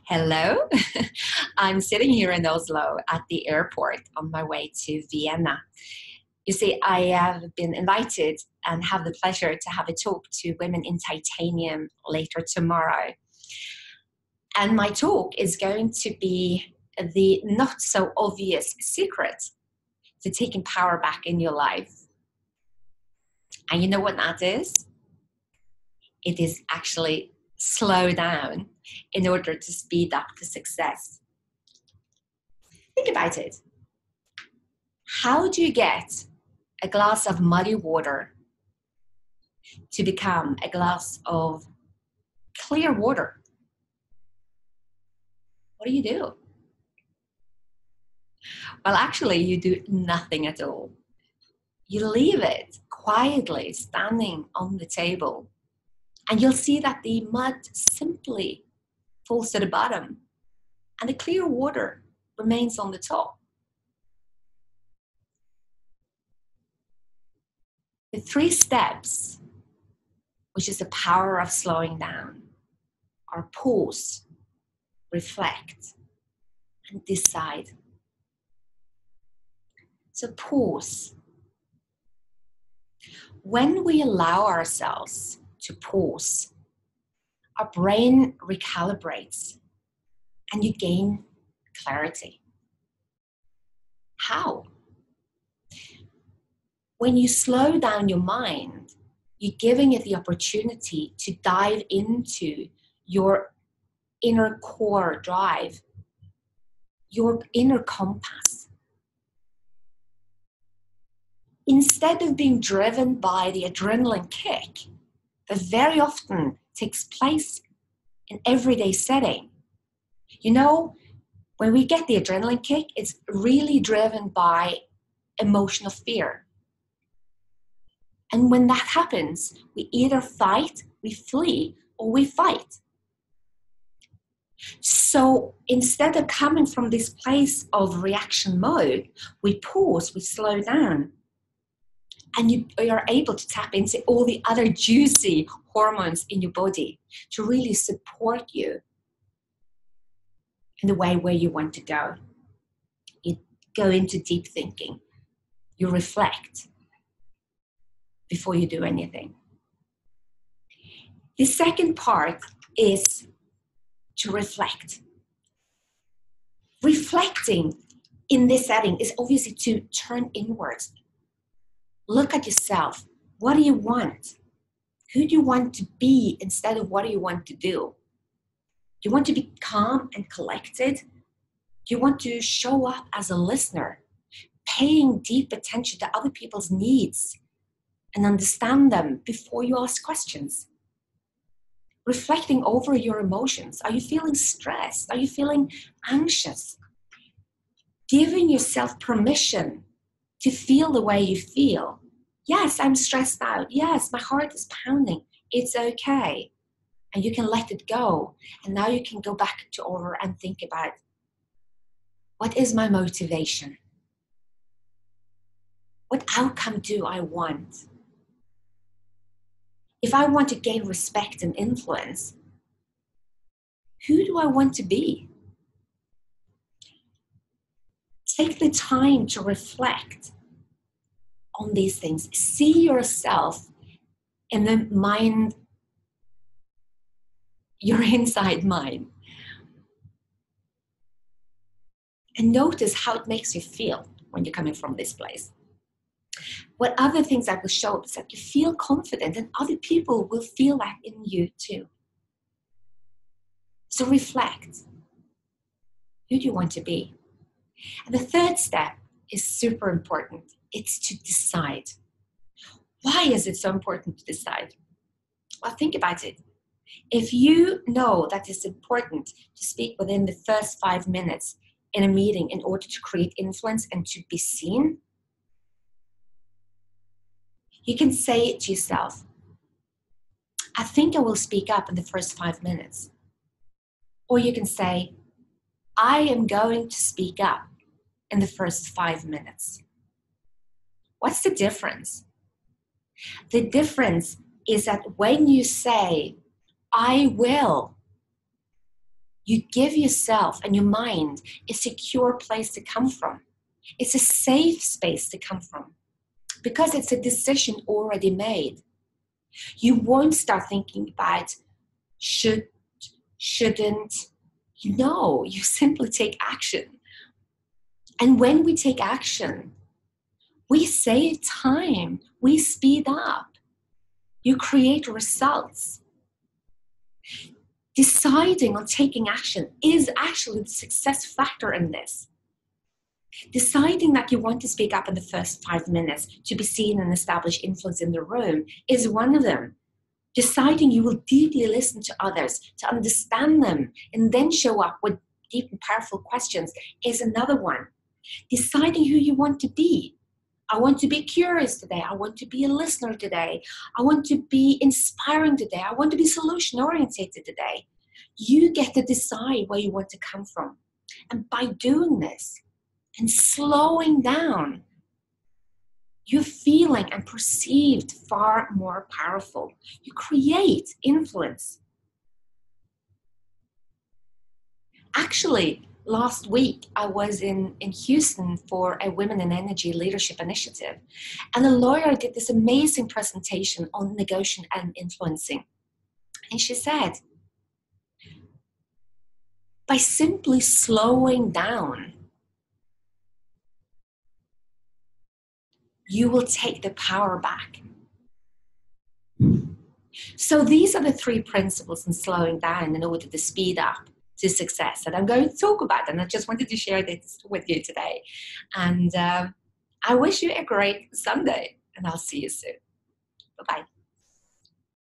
Hello. I'm sitting here in Oslo at the airport on my way to Vienna. You see, I have been invited and have the pleasure to have a talk to women in titanium later tomorrow. And my talk is going to be the not so obvious secret to taking power back in your life. And you know what that is? It is actually slow down in order to speed up the success. Think about it. How do you get a glass of muddy water to become a glass of clear water? What do? Well, actually, you do nothing at all. You leave it quietly standing on the table, and you'll see that the mud simply falls to the bottom, and the clear water remains on the top. The 3 steps, which is the power of slowing down, are pause, reflect, and decide. So pause. When we allow ourselves to pause, our brain recalibrates and you gain clarity. How? When you slow down your mind, you're giving it the opportunity to dive into your inner core drive, your inner compass. Instead of being driven by the adrenaline kick that very often takes place in everyday setting. You know, when we get the adrenaline kick, it's really driven by emotional fear. And when that happens, we either fight, we flee, or we fight. So instead of coming from this place of reaction mode, we pause, we slow down. And you are able to tap into all the other juicy hormones in your body to really support you in the way where you want to go. You go into deep thinking. You reflect before you do anything. The second part is to reflect. Reflecting in this setting is obviously to turn inwards. Look at yourself. What do you want? Who do you want to be instead of what do you want to do? Do you want to be calm and collected? Do you want to show up as a listener, paying deep attention to other people's needs and understand them before you ask questions? Reflecting over your emotions. Are you feeling stressed? Are you feeling anxious? Giving yourself permission to feel the way you feel. Yes, I'm stressed out. Yes, my heart is pounding. It's okay. And you can let it go. And now you can go back to over and think about, what is my motivation? What outcome do I want? If I want to gain respect and influence, who do I want to be? Take the time to reflect on these things. See yourself in the mind, your inside mind. And notice how it makes you feel when you're coming from this place. What other things that will show up is that you feel confident and other people will feel that in you too. So reflect. Who do you want to be? And the third step is super important. It's to decide. Why is it so important to decide? Well, think about it. If you know that it's important to speak within the first 5 minutes in a meeting in order to create influence and to be seen, you can say it to yourself, I think I will speak up in the first 5 minutes. Or you can say, I am going to speak up in the first 5 minutes. What's the difference? The difference is that when you say, I will, You give yourself and your mind a secure place to come from. It's a safe space to come from because it's a decision already made. You won't start thinking about should, shouldn't. No, you simply take action. And when we take action, we save time, we speed up, you create results. Deciding on taking action is actually the success factor in this. Deciding that you want to speak up in the first 5 minutes to be seen and establish influence in the room is one of them. Deciding you will deeply listen to others, to understand them, and then show up with deep and powerful questions is another one. Deciding who you want to be. I want to be curious today. I want to be a listener today. I want to be inspiring today. I want to be solution oriented today. You get to decide where you want to come from. And by doing this and slowing down, you're feeling and perceived far more powerful. You create influence. Actually, last week, I was in Houston for a Women in Energy Leadership Initiative, and a lawyer did this amazing presentation on negotiation and influencing. And she said, by simply slowing down, you will take the power back. So these are the 3 principles in slowing down in order to speed up to success. And I'm going to talk about them. I just wanted to share this with you today. And I wish you a great Sunday, and I'll see you soon. Bye-bye.